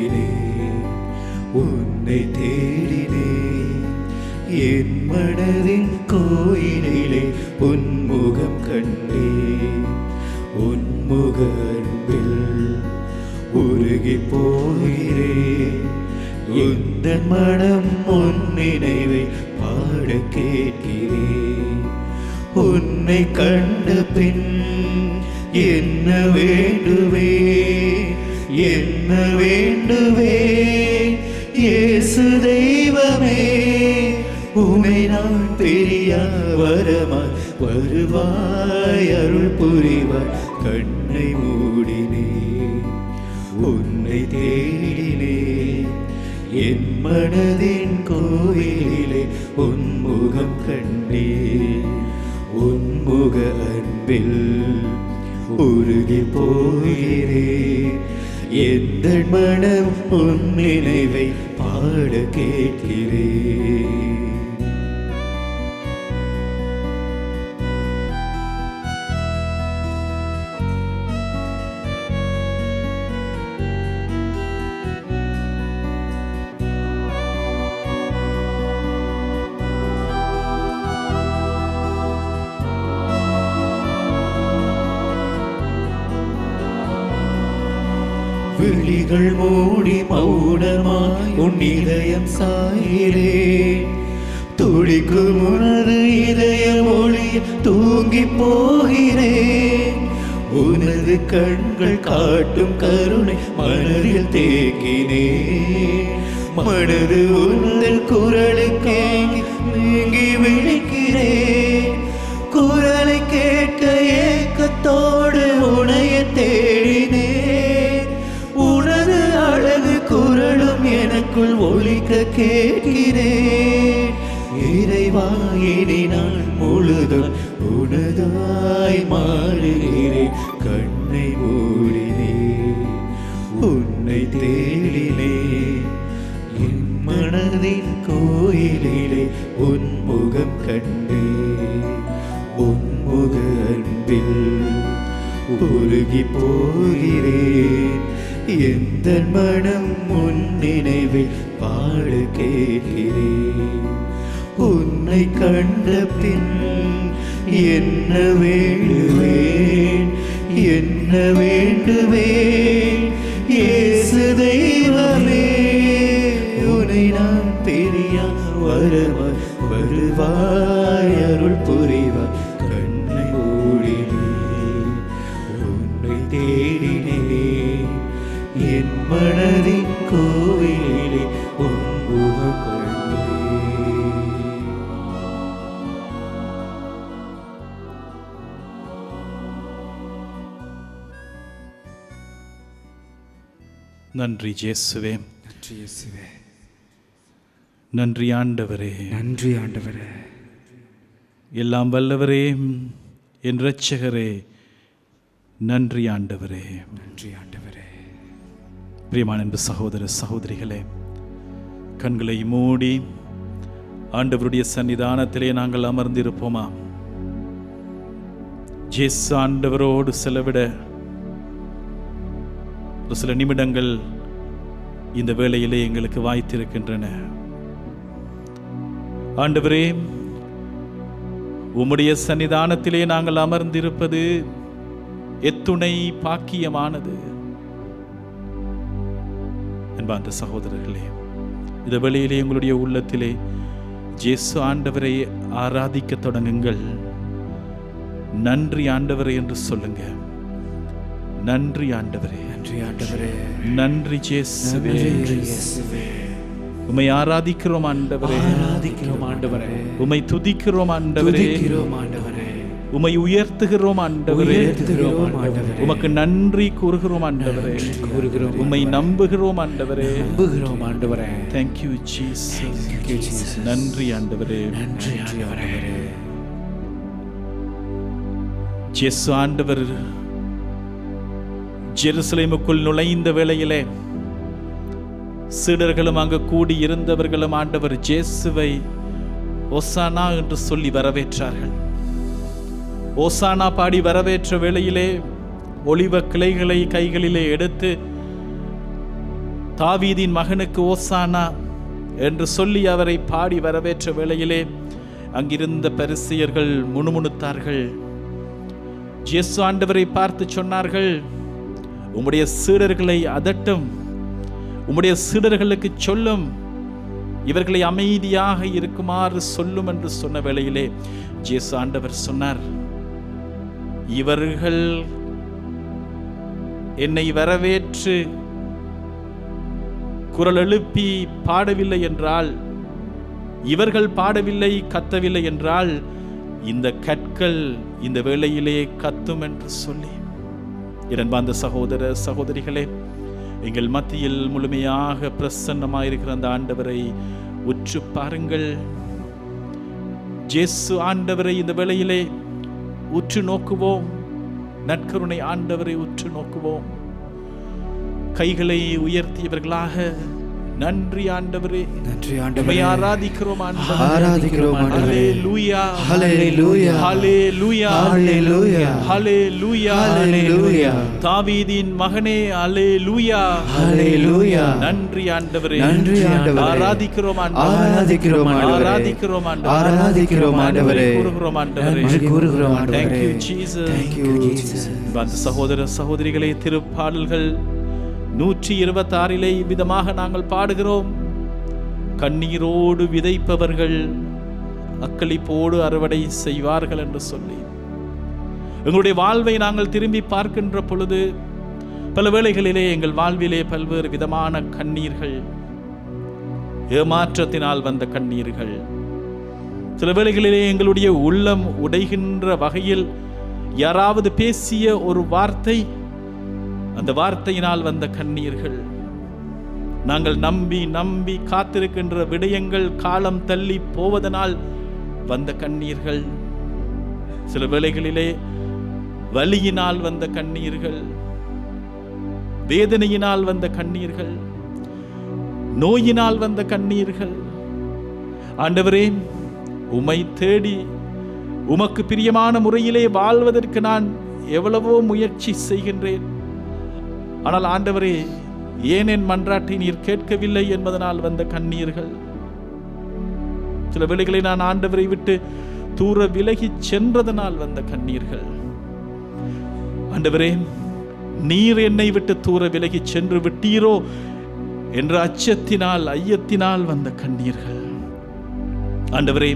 ஓடினேன், உன்னை தேடினேன். என் மனதின் கோயிலிலே உன்முகம் கண்டேன். உன்முக அன்பில் உருகி போகிறேன். இந்த மனம் உன் நினைவை பாட கேட்கிறேன். உன்னை கண்ட பின் என்ன வேண்டுவே, என்ன வேண்டுவே, இயேசு தெய்வமே, உமை நான் பெரிய வரமாய் வருவாய், அருள் புரிவாய். கண்ணை மூடினேன், உன்னை தேடினேன். என் மனதின் கோயிலே உன்முகம் கண்டேன். உன்முக அன்பில் உருகி போகிறேன். எந்த மனம் உன் நினைவை பாட கேட்கிறேன். விழிகள் மூடி மௌனமாய் உன் இதயம் சாயிரேன். துடிக்கும் உனது இதயம் ஒளிய தூங்கி போகிறேன். உனது கண்கள் காட்டும் கருணை மனதில் தேக்கினேன். மனது உந்தன் குரலுக்கு நீங்கி விழிக்கிறேன். குரலை கேட்க ஏக்கத்தோடு உனைய தேடினேன். உனது அழகு குரலும் எனக்குள் ஒலிக்க கேட்கிறேன். இறைவா, இனி நான் முழுதும் உனதாய் மாறுகிறேன். கண்ணை மூடினேன், உன்னை தேடினேன். என் மனதின் கோயிலிலே உன்முகம் கண்டேன். உன்முக அன்பில் உருகி போகிறேன். எந்த மனம் உன் நினைவில் பாட கேட்கிறேன். உன்னை கண்ட பின் என்ன வேண்டுவேன், என்ன வேண்டுவேன், இயேசு தெய்வமே, உன்னை நான் பெரிய வரவாய் வருவாய், அருள் புரிவாய். கண்ணை மூடினேன், உன்னை தேடினேன். என் மனதின் கோவிலே உன்முகம் கண்டேன். நன்றி இயேசுவே, நன்றி இயேசுவே, நன்றி ஆண்டவரே, நன்றி ஆண்டவரே. எல்லாம் வல்லவரே, என் இரட்சகரே, நன்றி ஆண்டவரே, நன்றி ஆண்டவரே. பிரியமான அன்பு சகோதர சகோதரிகளே, கண்களை மூடி ஆண்டவருடைய சன்னிதானத்திலே நாங்கள் அமர்ந்திருப்போமா? இயேசு ஆண்டவரோடு செலவிட ஒரு சில நிமிடங்கள் இந்த வேளையிலே எங்களுக்கு வாய்த்திருக்கின்றன. ஆண்டவரே, உம்முடைய சன்னிதானத்திலே நாங்கள் அமர்ந்திருப்பது எத்துணை பாக்கியமானது. அன்பார்ந்த சகோதரர்களே, இந்த வேளையிலே எங்களுடைய உள்ளத்திலே இயேசு ஆண்டவரை ஆராதிக்க தொடங்குங்கள். நன்றி ஆண்டவரே என்று சொல்லுங்க. நன்றி ஆண்டவரே, நன்றி ஆண்டவரே, நன்றி இயேசுவே, உம்மை ஆராதிக்கிறோம் ஆண்டவரே, ஆராதிக்கிறோம் ஆண்டவரே, உம்மை துதிக்கிறோம் ஆண்டவரே, துதிக்கிறோம் ஆண்டவரே, உம்மை உயர்த்துகிறோம் ஆண்டவரே, உயர்த்துகிறோம் ஆண்டவரே, உமக்கு நன்றி கூறுகிறோம் ஆண்டவரே, கூறுகிறோம், உம்மை நம்புகிறோம் ஆண்டவரே, நம்புகிறோம் ஆண்டவரே. Thank you Jesus, Thank you Jesus. நன்றி ஆண்டவரே, நன்றி ஆண்டவரே. இயேசு ஆண்டவர் ஜெருசலேமுக்குள் நுழைந்த வேளையிலே சீடர்களும் அங்கு கூடி இருந்தவர்களும் ஆண்டவர் இயேசுவை ஓசானா என்று சொல்லி வரவேற்றார்கள். ஓசானா பாடி வரவேற்ற வேளையிலே ஒலிவ கிளைகளை கைகளிலே எடுத்து தாவீதின் மகனுக்கு ஓசானா என்று சொல்லி அவரை பாடி வரவேற்ற வேளையிலே அங்கிருந்த பரிசேயர்கள் முணுமுணுத்தார்கள். இயேசு ஆண்டவரை பார்த்து சொன்னார்கள், உம்முடைய சீடர்களை அதட்டும், உம்முடைய சீடர்களுக்கு சொல்லும், இவர்களை அமைதியாக இருக்குமாறு சொல்லும் என்று சொன்ன வேளையிலே இயேசு ஆண்டவர் சொன்னார், இவர்கள் என்னை வரவேற்று குரல் எழுப்பி பாடவில்லை என்றால், இவர்கள் பாடவில்லை கத்தவில்லை என்றால், இந்த கற்கள் இந்த வேளையிலே கத்தும் என்று சொல்லி, இரண்டாந்த சகோதர சகோதரிகளே, எங்கள் மத்தியில் முழுமையாக பிரசன்னமாயிருக்கிற அந்த ஆண்டவரை உற்று பாருங்கள். இயேசு ஆண்டவரை இந்த வேளையிலே உற்று நோக்குவோம். நற்கருணை ஆண்டவரை உற்று நோக்குவோம். கைகளை உயர்த்தியவர்களாக, நன்றி ஆண்டவரே, நன்றி ஆண்டவரே, ஆராதிக்கிறோம் ஆண்டவரே, ஆராதிக்கிறோம் ஆண்டவரே. ஹல்லேலூயா, ஹல்லேலூயா, ஹல்லேலூயா, ஹல்லேலூயா, ஹல்லேலூயா, ஹல்லேலூயா. தாவீதின் மகனே, ஹல்லேலூயா, ஹல்லேலூயா. நன்றி ஆண்டவரே, நன்றி ஆண்டவரே, ஆராதிக்கிறோம் ஆண்டவரே, ஆராதிக்கிறோம் ஆண்டவரே, ஆராதிக்கிறோம் ஆண்டவரே, ஆராதிக்கிறோம் ஆண்டவரே, கூறுகிறோம் ஆண்டவரே, நன்றி கூறுகிறோம் ஆண்டவரே. Thank you Jesus, Thank you Jesus. அந்த சகோதர சகோதரிகளே, திருப்பாடல்கள் 126 விதமாக நாங்கள் பாடுகிறோம். கண்ணீரோடு விதைப்பவர்கள் அக்களிப்போடு அறுவடை செய்வார்கள் என்று சொல்லி, எங்களுடைய வாழ்வை நாங்கள் திரும்பி பார்க்கின்ற பொழுது பல வேளைகளிலே எங்கள் வாழ்விலே பல்வேறு விதமான கண்ணீர்கள், ஏமாற்றத்தினால் வந்த கண்ணீர்கள், சில வேளைகளிலே எங்களுடைய உள்ளம் உடைகின்ற வகையில் யாராவது பேசிய ஒரு வார்த்தை, அந்த வார்த்தையினால் வந்த கண்ணீர்கள், நாங்கள் நம்பி நம்பி காத்திருக்கின்ற விடயங்கள் காலம் தள்ளி போவதனால் வந்த கண்ணீர்கள், சில வேளைகளிலே வலியினால் வந்த கண்ணீர்கள், வேதனையினால் வந்த கண்ணீர்கள், நோயினால் வந்த கண்ணீர்கள். ஆண்டவரே, உம்மை தேடி உமக்கு பிரியமான முறையிலே வாழ்வதற்கு நான் எவ்வளவோ முயற்சி செய்கின்றேன். ஆனால் ஆண்டவரே, ஏன் என் மன்றாட்டை நீர் கேட்கவில்லை என்பதனால் வந்த கண்ணீர்கள். சில வேளைகளை நான் ஆண்டவரை விட்டு தூர விலகி சென்றதனால் வந்த கண்ணீர்கள். ஆண்டவரே, நீர் என்னை விட்டு தூர விலகி சென்று விட்டீரோ என்ற அச்சத்தினால் ஐயத்தினால் வந்த கண்ணீர்கள். ஆண்டவரே,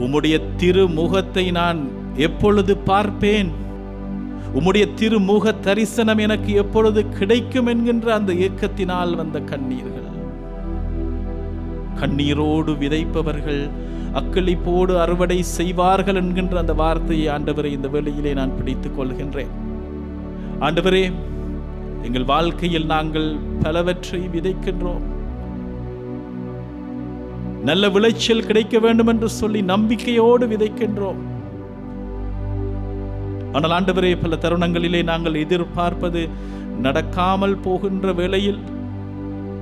உம்முடைய திருமுகத்தை நான் எப்பொழுது பார்ப்பேன், உம்முடைய திருமுக தரிசனம் எனக்கு எப்பொழுது கிடைக்கும் என்கின்ற அந்த ஏக்கத்தினால் வந்த கண்ணீர்கள். கண்ணீரோடு விதைப்பவர்கள் அக்களிப்போடு அறுவடை செய்வார்கள் என்கின்ற அந்த வார்த்தையை ஆண்டவரை இந்த வேளையிலே நான் பிடித்துக் கொள்கின்றேன். ஆண்டவரே, எங்கள் வாழ்க்கையில் நாங்கள் பலவற்றை விதைக்கின்றோம். நல்ல விளைச்சல் கிடைக்க வேண்டும் என்று சொல்லி நம்பிக்கையோடு விதைக்கின்றோம். ஆனால் ஆண்டவரே, பல தருணங்களிலே நாங்கள் எதிர்பார்ப்பது நடக்காமல் போகின்ற வேளையில்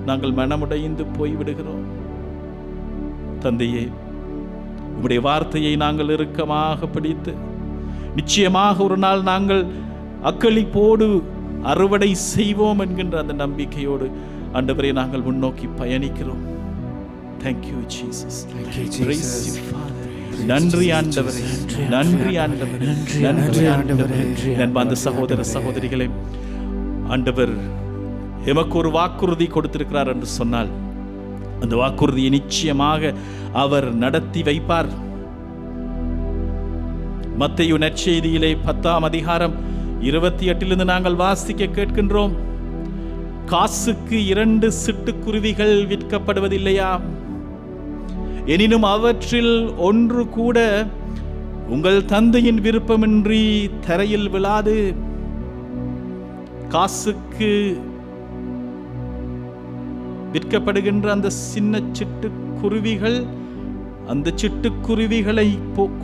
நாங்கள் மனமுடைந்து போய்விடுகிறோம். தந்தையே, உம்முடைய வார்த்தையை நாங்கள் இறுக்கமாக பிடித்து நிச்சயமாக ஒரு நாள் நாங்கள் அக்களிப்போடு அறுவடை செய்வோம் என்கின்ற அந்த நம்பிக்கையோடு ஆண்டவரே நாங்கள் முன்னோக்கி பயணிக்கிறோம். Thank you Jesus. Praise you Father. நன்றி ஆண்டவரே, நன்றி ஆண்டவரே, நன்றி ஆண்டவரே. அன்பார்ந்த சகோதர சகோதரிகளே, ஆண்டவர் எமக்கு ஒரு வாக்குறுதி கொடுத்திருக்கிறார் என்று சொன்னால் அந்த வாக்குறுதியை நிச்சயமாக அவர் நடத்தி வைப்பார். மத்தேயு நற்செய்தியிலே 10ஆம் அதிகாரம் 28 நாங்கள் வாசிக்க கேட்கின்றோம். காசுக்கு 2 சிட்டுக்குருவிகள் விற்கப்படுவதில்லையா? எனினும் அவற்றில் ஒன்று கூட உங்கள் தந்தையின் விருப்பமின்றி தரையில் விழாது. காசுக்கு விற்கப்படுகின்ற அந்த சின்ன சிட்டுக்குருவிகள், அந்த சிட்டுக்குருவிகளை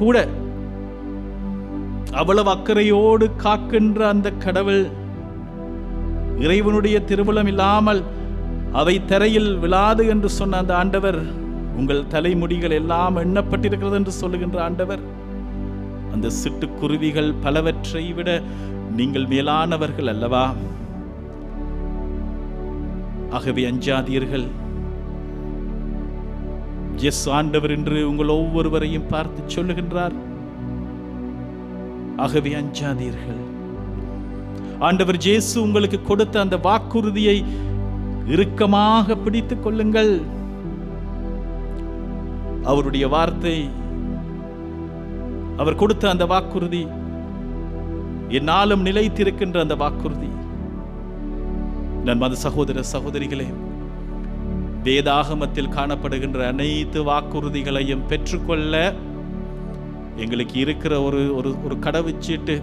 கூட அவ்வளவு அக்கறையோடு காக்கின்ற அந்த கடவுள், இறைவனுடைய திருவுளம் இல்லாமல் அவை தரையில் விழாது என்று சொன்ன அந்த ஆண்டவர், உங்கள் தலைமுடிகள் எல்லாம் எண்ணப்பட்டிருக்கிறது என்று சொல்லுகின்ற ஆண்டவர், அந்த சிட்டுக்குருவிகள் பலவற்றை விட நீங்கள் மேலானவர்கள் அல்லவா? ஆகவே அஞ்சாதீர்கள். எஸ், ஆண்டவர் என்று உங்கள் ஒவ்வொருவரையும் பார்த்து சொல்லுகின்றார். ஆகவே அஞ்சாதீர்கள். ஆண்டவர் இயேசு உங்களுக்கு கொடுத்த அந்த வாக்குறுதியை இறுக்கமாக பிடித்துக் கொள்ளுங்கள். அவருடைய வார்த்தை, அவர் கொடுத்த அந்த வாக்குறுதி என்னாலும் நிலைத்திருக்கின்ற அந்த வாக்குறுதி. நண்பர் சகோதர சகோதரிகளே, வேதாகமத்தில் காணப்படுகின்ற அனைத்து வாக்குறுதிகளையும் பெற்றுக்கொள்ள எங்களுக்கு இருக்கிற ஒரு கடவுச்சீட்டு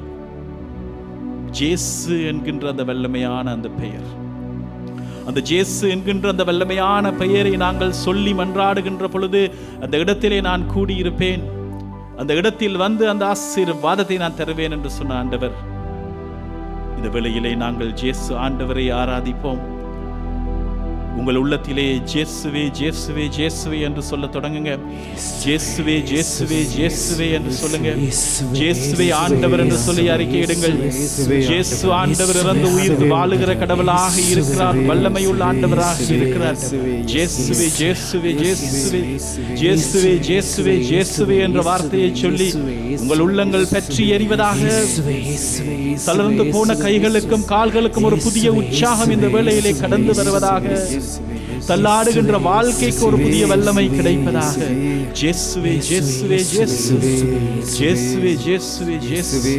இயேசு என்கின்ற அந்த வல்லமையான அந்த பெயர். அந்த இயேசு என்கின்ற அந்த வல்லமையான பெயரை நாங்கள் சொல்லி மன்றாடுகின்ற பொழுது அந்த இடத்திலே நான் கூடியிருப்பேன், அந்த இடத்தில் வந்து அந்த ஆசீர்வாதத்தை நான் தருவேன் என்று சொன்ன ஆண்டவர். இந்த வேளையிலே நாங்கள் இயேசு ஆண்டவரை ஆராதிப்போம். உங்கள் உள்ளத்திலே இயேசுவே இயேசுவே இயேசுவே என்று சொல்ல தொடங்குங்க. இயேசுவே இயேசுவே இயேசுவே என்று சொல்லுங்க. இயேசுவே ஆண்டவர் என்று சொல்லி அறிக்கையிடுங்கள். இயேசு ஆண்டவர் இறந்து உயிர்த்து வாழுகிற கடவுளாக இருக்கிறார், வல்லமையுள்ள ஆண்டவராக இருக்கிறார். இயேசுவே இயேசுவே இயேசுவே இயேசுவே இயேசுவே இயேசுவே என்ற வார்த்தையை சொல்லி உங்கள் உள்ளங்கள் பற்றி எறிவதாக. தளர்ந்து போன கைகளுக்கும் கால்களுக்கும் ஒரு புதிய உற்சாகம் இந்த வேளையிலே கடந்து வருவதாக. தள்ளாடுகின்ற வாழ்க்கைக்கு ஒரு புதிய வல்லமை கிடைப்பதாக. இயேசுவே இயேசுவே இயேசுவே இயேசுவே இயேசுவே இயேசுவே.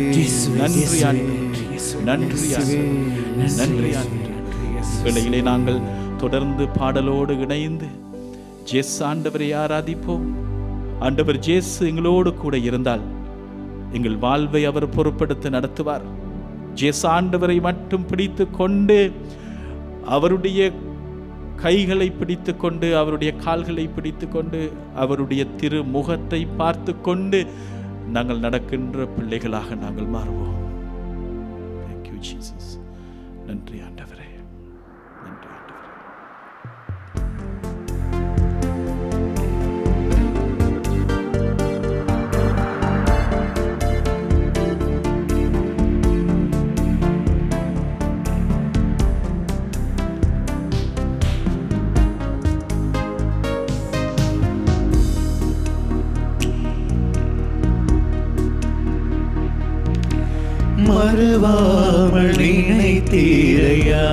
நன்றி ஆண்டவரே, நன்றி ஆண்டவரே, நன்றி ஆண்டவரே. வேளையிலே நாங்கள் தொடர்ந்து பாடலோடு இணைந்து இயேசு ஆண்டவரை ஆராதிப்போம். ஆண்டவர் இயேசு எங்களோடு கூட இருந்தால் எங்கள் வாழ்வை அவர் பொறுப்படுத்தி நடத்துவார். இயேசு ஆண்டவரை மட்டும் பிடித்து கொண்டு, அவருடைய கைகளை பிடித்து கொண்டு, அவருடைய கால்களை பிடித்து கொண்டு, அவருடைய திருமுகத்தை பார்த்து கொண்டு நாங்கள் நடக்கின்ற பிள்ளைகளாக நாங்கள் மாறுவோம். Thank you, Jesus. நன்றி ஆண்டவரே, நன்றி ஆண்டவரே. மறவாமல் நினைத்தீரையா,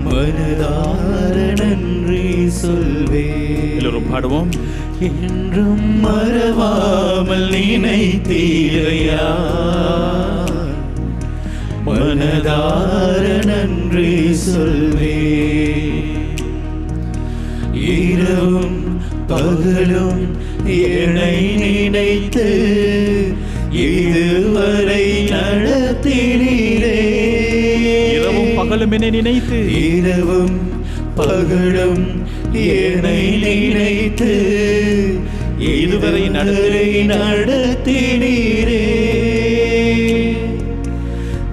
மனதார நன்றி சொல்வே. எல்லோரும் பாடுவோம். என்றும் மறவாமல் நினைத்தீரையா, மனதார நன்றி சொல்வே. இரவும் பகலும் என்னை நினைத்து இதுவரை நடத்தினீரே. இரவும் பகலும் என்னை நினைத்து, இரவும் பகலும் என்னை நினைத்து இதுவரை நடத்தினீரே.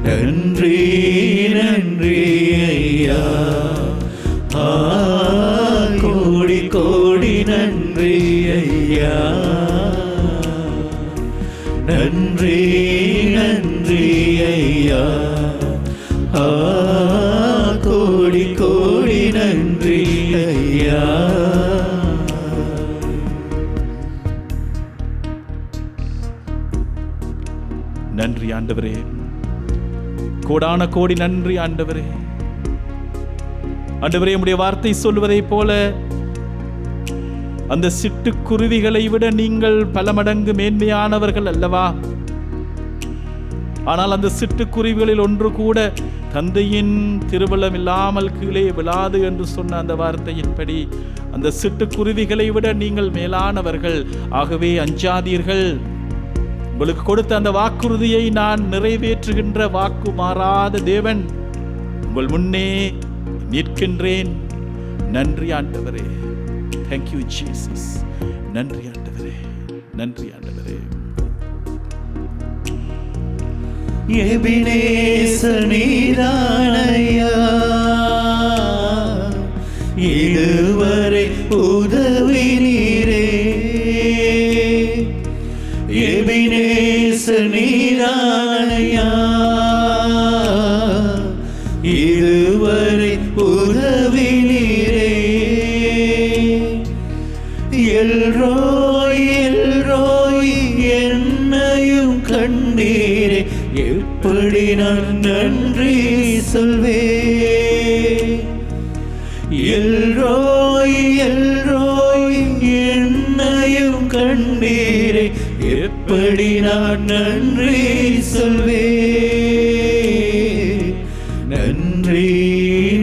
நன்றி நன்றி ஐயா, கோடி கோடி நன்றி ஐயா. நன்றி நன்றி ஐயா, கோடி கோடி நன்றி ஐயா. நன்றி ஆண்டவரே, கோடான கோடி நன்றி ஆண்டவரே. ஆண்டவரே, உம்முடைய வார்த்தை சொல்வதை போல அந்த சிட்டுக்குருவிகளை விட நீங்கள் பல மடங்கு மேன்மையானவர்கள் அல்லவா? ஆனால் அந்த சிட்டுக்குருவிகளில் ஒன்று கூட தந்தையின் திருவள்ளம் இல்லாமல் கீழே விழாது என்று சொன்ன அந்த வார்த்தையின்படி அந்த சிட்டுக்குருவிகளை விட நீங்கள் மேலானவர்கள். ஆகவே அஞ்சாதீர்கள். உங்களுக்கு கொடுத்த அந்த வாக்குறுதியை நான் நிறைவேற்றுகின்ற வாக்கு மாறாத தேவன் உங்கள் முன்னே நிற்கின்றேன். நன்றி ஆண்டவரே. Thank you, Jesus. நன்றி ஆண்டவரே, நன்றி ஆண்டவரே. எபினேசர் நீதானையா, இதுவரை உதவினீரே. எபினேசர் நீதானையா, இதுவரை உதவி நீரே. எல்ரோய் எல்ரோய் என்னையும் கண்டீரே, எப்படி நான் நன்றி சொல்வேன். எல்ரோய் எல்ரோய் என்னையும் கண்டீரே, எப்படி நான் நன்றி சொல்வேன். நன்றி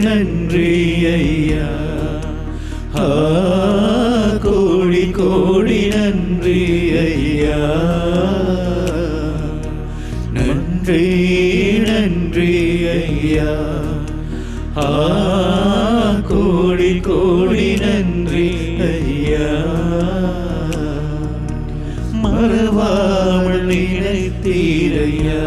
நன்றி ஐயா, கோடி கோடி நன்றி ஐயா. நன்றி நன்றி ஐயா, கோடி கோடி நன்றி ஐயா. மறவாமல் நினைத்தீரையா,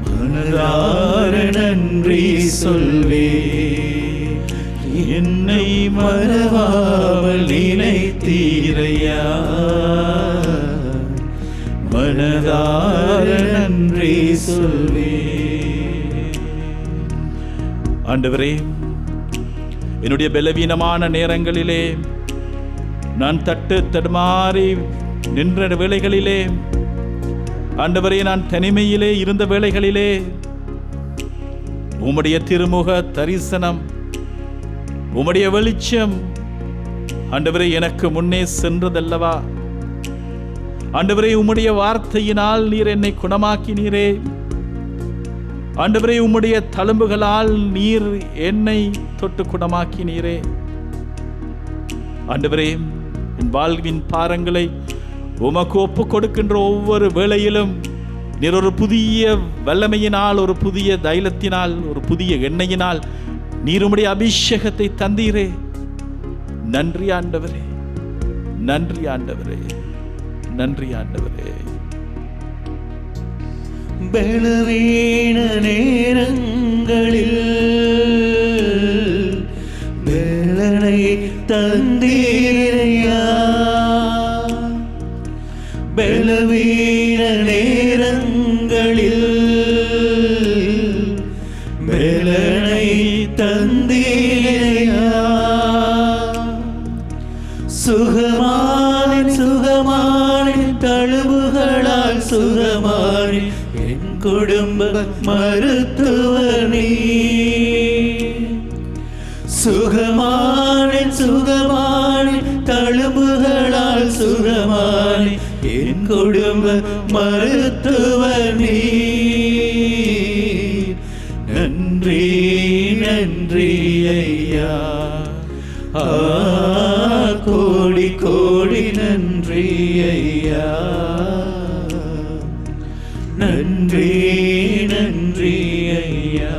மனதார நன்றி சொல்வே. என்னை மறவாமல் நினைத்தீரையா, மனதார நன்றி சொல்வே. ஆண்டவரே, என்னுடைய பலவீனமான நேரங்களிலே, நான் தடுமாறி நின்ற வேளைகளிலே, ஆண்டவரே, நான் தனிமையிலே இருந்த வேளைகளிலே உம்முடைய திருமுக தரிசனம், உம்முடைய வெளிச்சம் ஆண்டவரே எனக்கு முன்னே சென்றதல்லவா. ஆண்டவரே, உம்முடைய வார்த்தையினால் நீர் என்னை குணமாக்கினீரே. ஆண்டவரே, உம்முடைய தழும்புகளால் நீர் என்னை தொட்டு குணமாக்கினீரே. ஆண்டவரே, என் வாழ்வின் பாரங்களை உமக்கு ஒப்பு கொடுக்கின்ற ஒவ்வொரு வேளையிலும் நீர் ஒரு புதிய வல்லமையினால், ஒரு புதிய தைலத்தினால், ஒரு புதிய எண்ணெயினால் நீர் உம்முடைய அபிஷேகத்தை தந்தீரே. நன்றி ஆண்டவரே, நன்றி ஆண்டவரே, நன்றி ஆண்டவரே. பலவீன நேரங்களில் பலனை தந்தீரையா, பலவீன நேரங்களில் பலனை தந்தீரையா. சுகமான சுகமான தழுவுகளால் சுகமான என் குடும்ப மருத்துவனே. சுகமான சுகமான தழுவுகளால் சுகமான என் குடும்ப மருத்துவனே. நன்றி நன்றி ஐயா, கோடி கோடி நன்றி ஐயா. நன்றி நன்றி ஐயா,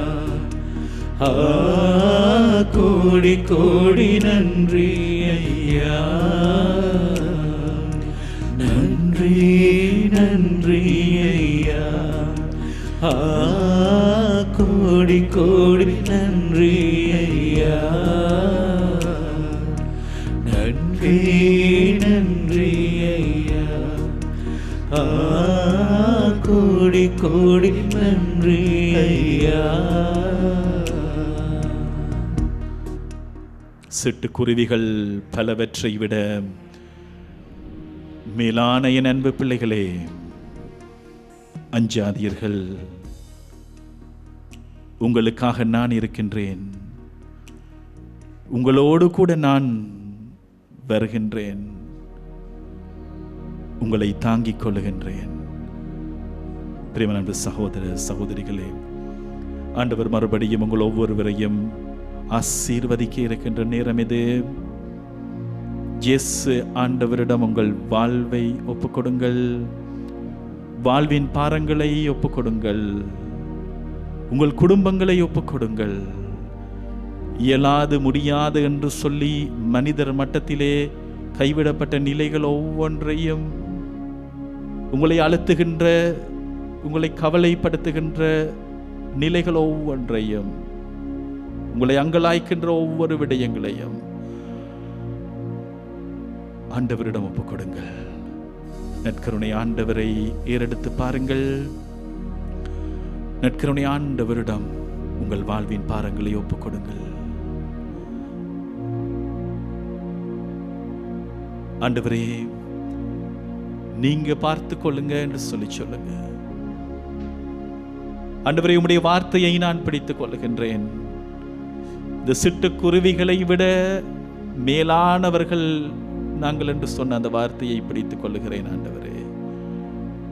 கோடி கோடி நன்றி ஐயா. நன்றி நன்றி ஐயா, கோடி கோடி நன்றி ஐயா. நன்றி நன்றி ஐயா, கோடி கோடி நன்றி ஐயா. சிட்டுக்குருவிகள் பலவற்றை விட மேலான என் அன்பு பிள்ளைகளே, அஞ்சாதீர்கள். உங்களுக்காக நான் இருக்கின்றேன். உங்களோடு கூட நான் வருகின்றேன். உங்களை தாங்கிக் கொள்ளுகின்றேன். பிரியமான சகோதர சகோதரிகளே, ஆண்டவர் மறுபடியும் உங்கள் ஒவ்வொருவரையும் ஆசீர்வதிக்க இருக்கின்ற நேரம் இது. இயேசு ஆண்டவரிடம் உங்கள் வாழ்வை ஒப்புக்கொடுங்கள். வாழ்வின் பாரங்களை ஒப்புக்கொடுங்கள். உங்கள் குடும்பங்களை ஒப்புக்கொடுங்கள். இயலாது முடியாது என்று சொல்லி மனிதர் மட்டத்திலே கைவிடப்பட்ட நிலைகள் ஒவ்வொன்றையும், உங்களை அழுத்துகின்ற, உங்களை கவலைப்படுத்துகின்ற நிலைகள் ஒவ்வொன்றையும், உங்களை அங்கலாய்க்கின்ற ஒவ்வொரு விடயங்களையும் ஆண்டவரிடம் ஒப்புக்கொடுங்கள். நற்கருணை ஆண்டவரை ஏறெடுத்து பாருங்கள். நற்கருணை ஆண்டவரிடம் உங்கள் வாழ்வின் பாரங்களை ஒப்புக் கொடுங்கள். ஆண்டவரே, நீங்க பார்த்து கொள்ளுங்க என்று சொல்லுங்க. ஆண்டவரே, உம்முடைய வார்த்தையை நான் பிடித்துக் கொள்ளுகின்றேன். இந்த சிட்டுக்குருவிகளை விட மேலானவர்கள் நாங்கள் என்று சொன்ன அந்த வார்த்தையை பிடித்துக் கொள்ளுகிறேன் ஆண்டவரே.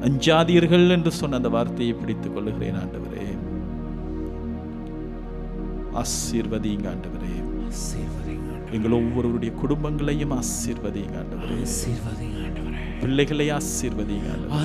அஞ்சாதீர்கள் என்று சொன்ன அந்த வார்த்தையை பிடித்துக் கொள்ளுகிறேன் ஆண்டவரே. ஆசீர்வதிங்க ஆண்டவரே. எங்கள் ஒவ்வொருவருடைய குடும்பங்களையும் ஆசீர்வதிங்க ஆண்டவரே. பிள்ளைகளை ஆசீர்வதிங்க ஆண்டவரே.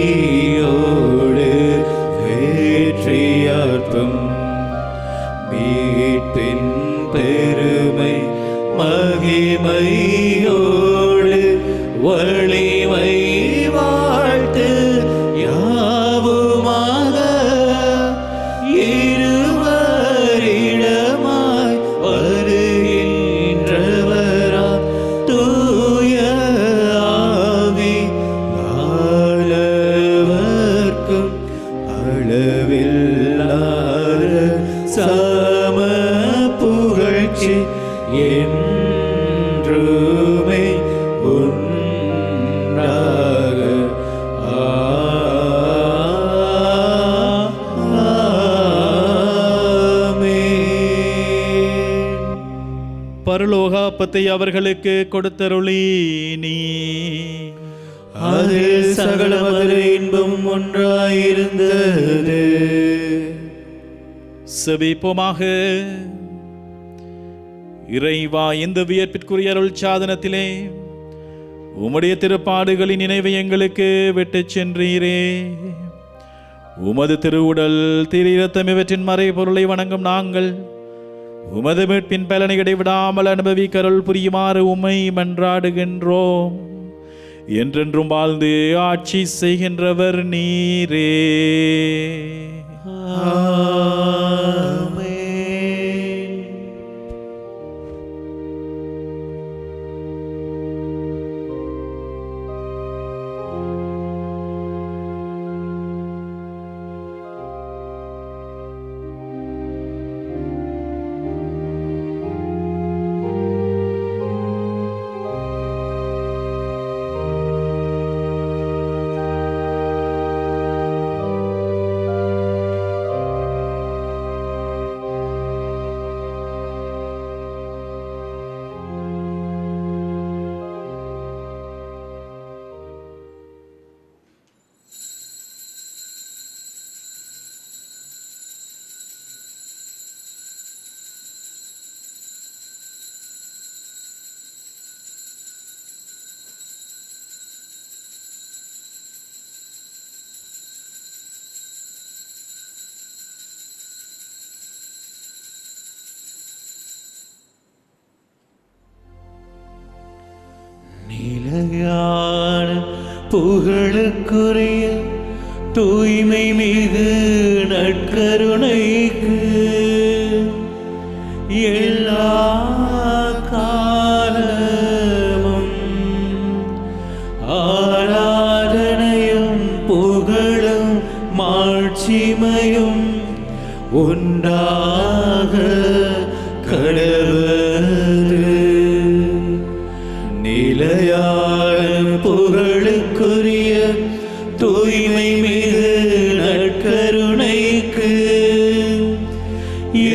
புகழ்ச்சியோடு வேற்றியார்ப்பும் மீட்பின் பெருமை மகிமையோடு வலிமை வாழ்த்து யாவுமாக இருவரிடமாய் வருகின்றவரா தூய ஆவி அளவர்க்கும் அளவில்லாத சம புகழ்ச்சி என்றுமே உண்டாக பரலோக அப்பத்தை அவர்களுக்கு கொடுத்தருளி நீ அதில் சகல மதுர இன்பம் ஒன்றாயிருந்தது. செபிப்போமாக. இறைவா, இந்த வியப்பிற்குரிய அருள் சாதனத்திலே உம்முடைய திருப்பாடுகளின் நினைவை எங்களுக்கு விட்டு சென்றீரே. உமது திருவுடல் திரு இரத்தம் இவற்றின் மறை பொருளை வணங்கும் நாங்கள் உமது மீட்பின் பலனை இடைவிடாமல் அனுபவிக்க அருள் புரியுமாறு உம்மை மன்றாடுகின்றோம். என்றென்றும் வாழ்ந்து ஆட்சி செய்கின்றவர் நீரே. நிலையான புகழுக்குரிய தூய்மை மிகு நற்கருணைக்கு எல்லா காலமும் ஆராதனையும் புகழும் மாட்சிமையும் உண்டாக கடவுது. நிலையான புகழுக்குரிய தூய்மை மிகு நற்கருணைக்கு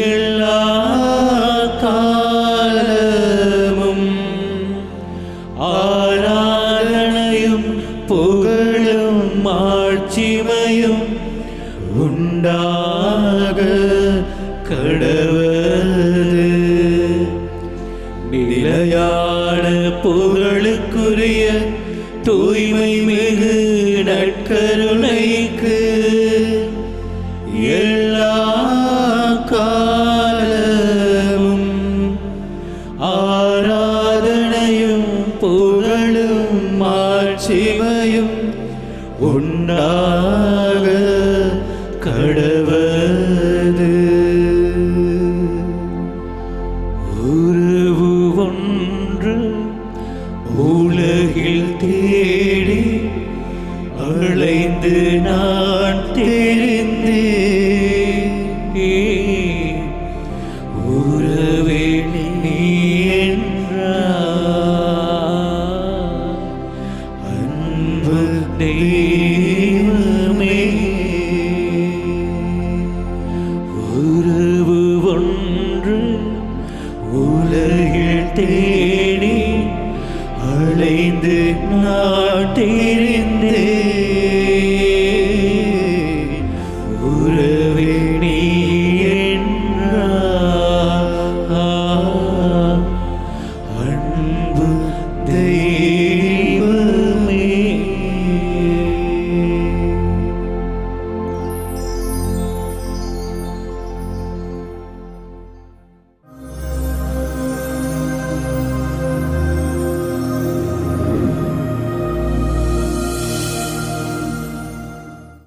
எல்லா காலமும் ஆராதனையும் புகழும் மாட்சிமையும் உண்டாக கடவுது. நிலையான புகழுக்குரிய தூய்மை மிகு நற்கருணைக்கு எல்லா காலமும் ஆராதனையும் புகழும் மாட்சிமையும் உண்டாக கடவுது. உறவு ஒன்று உலகில் தேடி அழைந்து நான் தெரிந்தேன். உறவே நீ என்றார் அன்பு தெய்வமே. உறவு ஒன்று உலகில் தேடி அழைந்து நான்